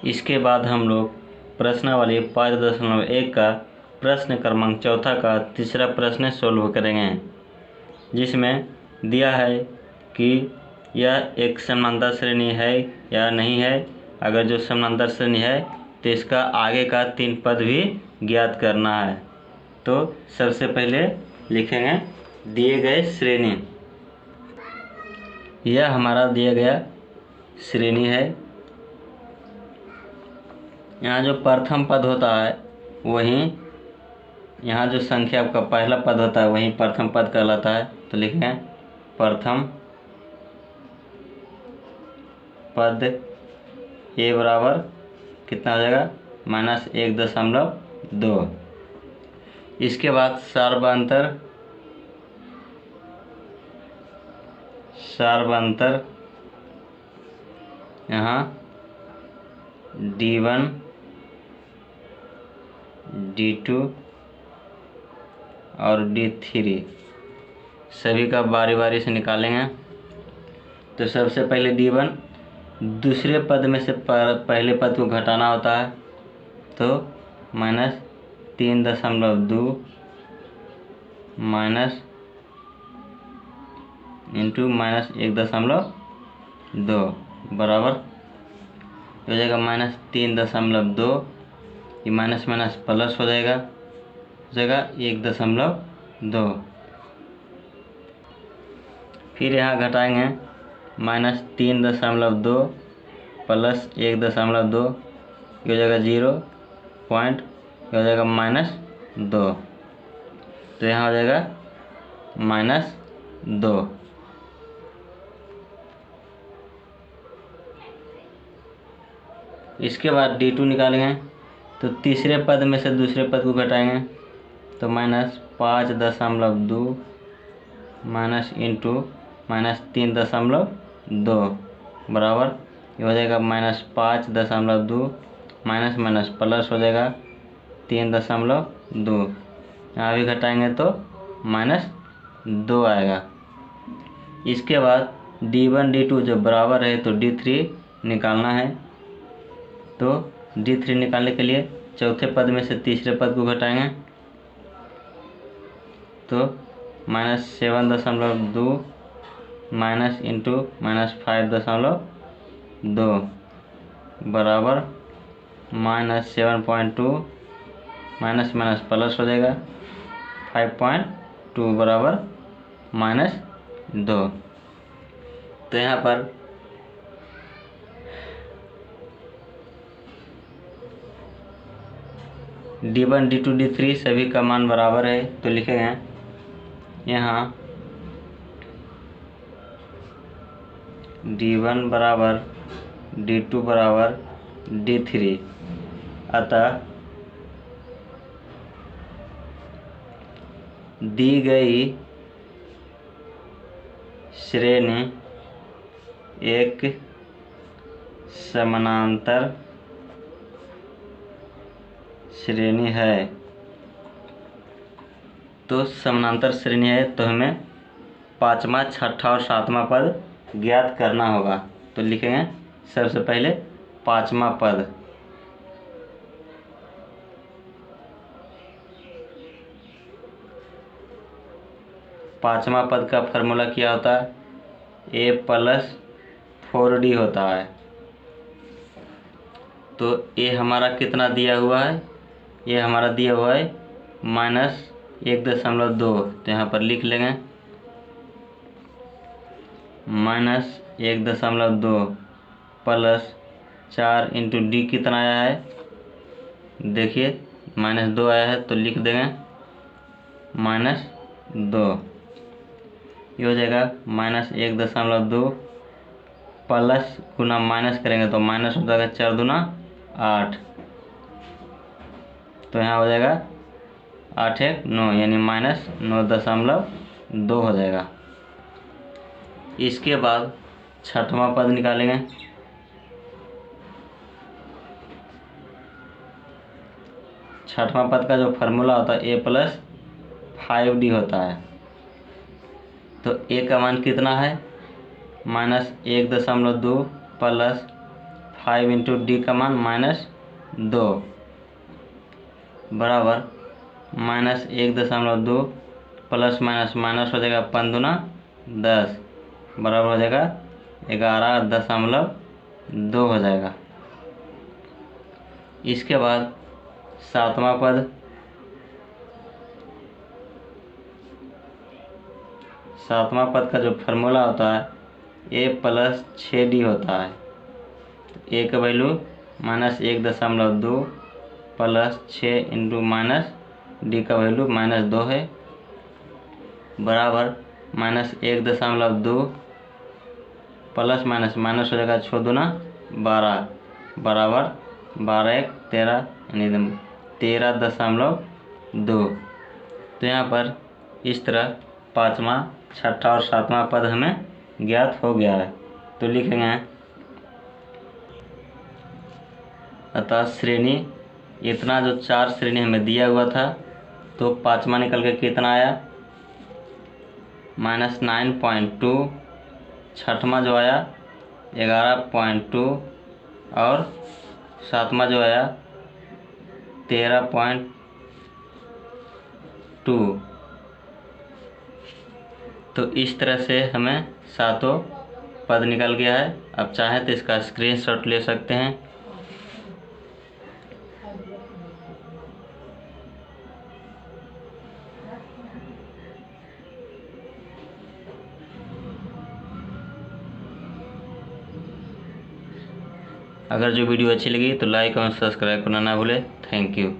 इसके बाद हम लोग प्रश्नावली 5.1 का प्रश्न क्रमांक 4 का तीसरा प्रश्न सोल्व करेंगे, जिसमें दिया है कि यह एक समांतर श्रेणी है या नहीं है। अगर जो समांतर श्रेणी है तो इसका आगे का 3 पद भी ज्ञात करना है। तो सबसे पहले लिखेंगे दिए गए श्रेणी। यह हमारा दिया गया श्रेणी है। यहाँ जो प्रथम पद होता है वहीं यहाँ जो संख्या का पहला पद होता है वहीं प्रथम पद कहलाता है। तो लिखेंगे प्रथम पद ए बराबर कितना हो जाएगा -1.2। इसके बाद सार्वंतर यहाँ D1 D2 और D3 सभी का बारी बारी से निकालेंगे। तो सबसे पहले D1 दूसरे पद में से पहले पद को घटाना होता है। तो -3.2 इंटू -1.2 बराबर हो जाएगा -3.2। ये माइनस माइनस प्लस हो जाएगा 1.2। फिर यहाँ घटाएंगे -3.2 प्लस 1.2 हो जाएगा 0 हो जाएगा -2। तो यहाँ हो जाएगा -2। इसके बाद D2 निकालेंगे। तो तीसरे पद में से दूसरे पद को घटाएंगे। तो -5.2 इंटू -3.2 बराबर ये हो जाएगा -5.2 माइनस माइनस प्लस हो जाएगा 3.2। यहाँ भी घटाएंगे तो -2 आएगा। इसके बाद D1 D2 जो बराबर है तो D3 निकालना है। तो D3 निकालने के लिए चौथे पद में से तीसरे पद को घटाएंगे। तो -7.2 माइनस इंटू -5.2 बराबर -7.2 माइनस माइनस प्लस हो जाएगा 5.2 बराबर -2। तो यहाँ पर D1 D2 D3 सभी का मान बराबर है। तो लिखेंगे यहाँ D1 बराबर D2 बराबर D3। अतः दी गई श्रेणी एक समानांतर श्रेणी है। तो समानांतर श्रेणी है तो हमें पाँचवा, छठा और सातवां पद ज्ञात करना होगा। तो लिखेंगे सबसे पहले पाँचवा पद। पाँचवा पद का फॉर्मूला क्या होता है? A+4D होता है। तो ये हमारा कितना दिया हुआ है? ये हमारा दिया हुआ है -1.2। तो यहाँ पर लिख लेंगे -1.2 प्लस 4 इंटू D कितना आया है? देखिए -2 आया है तो लिख देंगे -2। ये हो जाएगा -1.2 प्लस गुना माइनस करेंगे तो माइनस हो जाएगा 4 दूना 8। तो यहाँ हो जाएगा 8 1 9 यानी -9.2 हो जाएगा। इसके बाद छठवां पद निकालेंगे। छठवां पद का जो फार्मूला होता है A+5D होता है। तो A का मान कितना है? -1.2 प्लस 5 इंटू डी का मान -2 बराबर -1.2 प्लस माइनस माइनस हो जाएगा 5 दूना 10 बराबर हो जाएगा 11.2 हो जाएगा। इसके बाद सातवां पद, सातवां पद का जो फार्मूला होता है a प्लस 6d होता है। a का value -1.2 plus 6 into minus D का वैल्यू -2 है बराबर -1.2 प्लस माइनस माइनस हो जाएगा 6 दूना 12 बराबर 12 1 13 यानी 13.2। तो यहाँ पर इस तरह पाँचवा, छठा और सातवां पद हमें ज्ञात हो गया है। तो लिखेंगे अतः श्रेणी इतना, जो 4 श्रेणी हमें दिया हुआ था, तो पाँचवा निकल के कितना आया -9.2, छठवां जो आया 11.2 और सातवां जो आया 13.2। तो इस तरह से हमें सातों पद निकल गया है। अब चाहें तो इसका स्क्रीनशॉट ले सकते हैं। अगर जो वीडियो अच्छी लगी तो लाइक और सब्सक्राइब करना ना भूलें। Thank you.